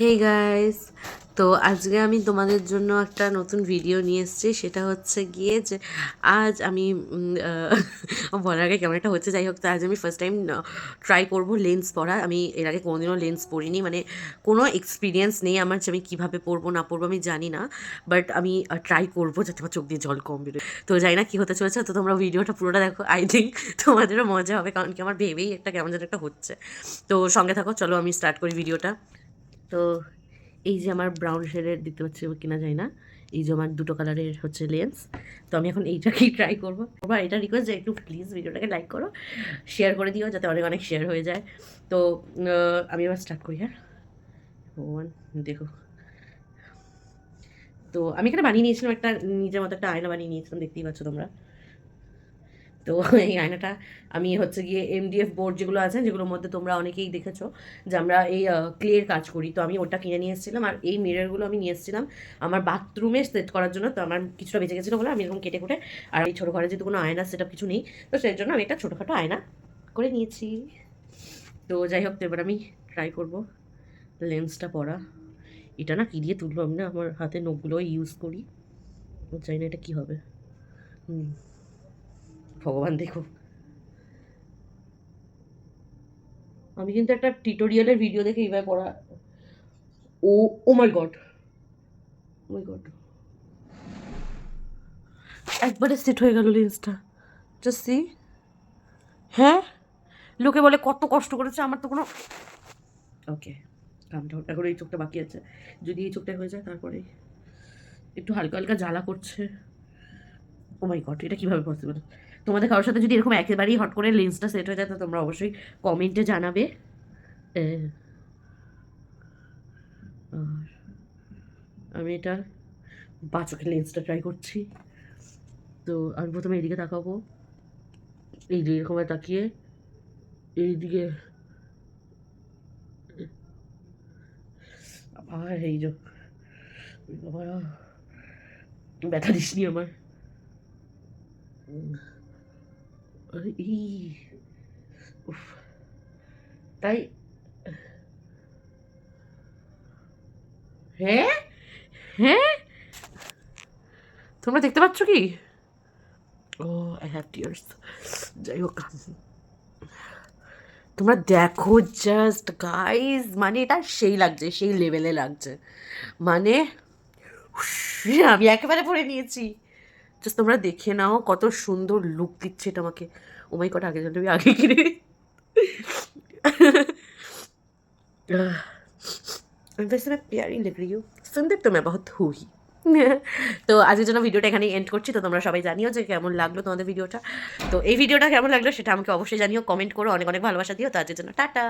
Hey guys, তো আজকে আমি তোমাদের জন্য একটা নতুন ভিডিও নিয়ে এসেছি। সেটা হচ্ছে গিয়ে যে আজ আমি বলার আগে কেমন একটা হচ্ছে, যাই হোক। তো আজ আমি ফার্স্ট টাইম ট্রাই করব লেন্স পরা। আমি এর আগে কোনোদিনও লেন্স পরিনি, মানে কোনো এক্সপিরিয়েন্স নেই আমার যে আমি কীভাবে পরবো না পরবো আমি জানি না। বাট আমি ট্রাই করবো যাতে আমার চোখ দিয়ে জল কম বেরোয়। তো জানি না কী হতে চলেছে, তো তোমরা ভিডিওটা পুরোটা দেখো। আই থিঙ্ক তোমাদেরও মজা হবে, কারণ কি আমার ভেবেই একটা কেমন যেন একটা হচ্ছে। তো সঙ্গে থাকো, চলো আমি স্টার্ট করি ভিডিওটা। তো এই যে আমার ব্রাউন শেডের, দেখতে পাচ্ছি কিনা যায় না, এই যে আমার দুটো কালারের হচ্ছে লেন্স। তো আমি এখন এইটাকেই ট্রাই করবো। আবার এটা রিকোয়েস্ট যে একটু প্লিজ ভিডিওটাকে লাইক করো, শেয়ার করে দিও যাতে অনেক অনেক শেয়ার হয়ে যায়। তো আমি এবার স্টার্ট করি। হ্যাঁ, ভগবান দেখো। তো আমি এখানে বানিয়ে নিয়েছিলাম একটা নিজের মতো একটা আয়না বানিয়ে নিয়েছিলাম, দেখতেই পাচ্ছ তোমরা। তো এই আয়নাটা আমি হচ্ছে গিয়ে এমডিএফ বোর্ড যেগুলো আছে, যেগুলোর মধ্যে তোমরা অনেকেই দেখেছো যে আমরা এই ক্লের কাজ করি, তো আমি ওটা কিনে নিয়ে এসেছিলাম। আর এই মিররগুলো আমি নিয়ে এসেছিলাম আমার বাথরুমে সেট করার জন্য। তো আমার কিছুটা বেঁচে গেছিলো বলে আমি এরকম কেটে কুটে, আর এই ছোটো ঘরে যেহেতু কোনো আয়না সেটা কিছু নেই, তো সেই জন্য আমি একটা ছোটোখাটো আয়না করে নিয়েছি। তো যাই হোক, তো এবার আমি ট্রাই করবো লেন্সটা পরা। এটা না কী দিয়ে তুলবো, আমি না আমার হাতে নখগুলো ইউজ করি, জানি না এটা কী হবে। ভগবান দেখো, আমি কিন্তু একটা টিউটোরিয়ালের ভিডিও দেখে এইভাবে পড়া। ও ও মাই গড, ও মাই গড, একবারে সেট হয়ে গেল লেন্সটা। Just see. হ্যাঁ, লোকে বলে কত কষ্ট করেছে, আমার তো কোনো। ওকে, কামটা এখন এই চোখটা বাকি আছে। যদি এই চোখটা হয়ে যায় তারপরে একটু হালকা হালকা জ্বালা করছে। ও মাই গড, এটা কীভাবে পসিবল? তোমাদের কারোর সাথে যদি এরকম একেবারেই হট করে লেন্সটা সেট হয়ে যায়, তো তোমরা অবশ্যই কমেন্টে জানাবে। আর আমি এটা বাঁ চোখের লেন্সটা ট্রাই করছি। তো আমি প্রথমে এইদিকে তাকাবো, এই যে এরকম তাকিয়ে এইদিকে। আবার এই যে বাবা, ব্যথা দিসনি আমার। উফ, তাই। হ্যাঁ হ্যাঁ, তোমরা দেখতে পাচ্ছ কি? ও, আই হ্যাভ টিয়ার্স। যাই হোক, তোমরা দেখো জাস্ট গাইজ, মানে এটা সেই লাগছে, সেই লেভেলে লাগছে। মানে আমি একেবারে পরে নিয়েছি। জাস্ট তোমরা দেখে নাও কত সুন্দর লুক দিচ্ছে এটা আমাকে। ও মাই গড, আগে জানলে আমি আগে কিনে। वैसे मैं प्यारी लग रही हूँ, सुंदर तो मैं बहुत हूँ ही। তো আজকের জন্য ভিডিওটা এখানেই এন্ড করছি। তো তোমরা সবাই জানিও যে কেমন লাগলো তোমাদের ভিডিওটা। তো এই ভিডিওটা কেমন লাগলো সেটা আমাকে অবশ্যই জানিও, কমেন্ট করো, অনেক অনেক ভালোবাসা দিও। তো আজকের জন্য টাটা।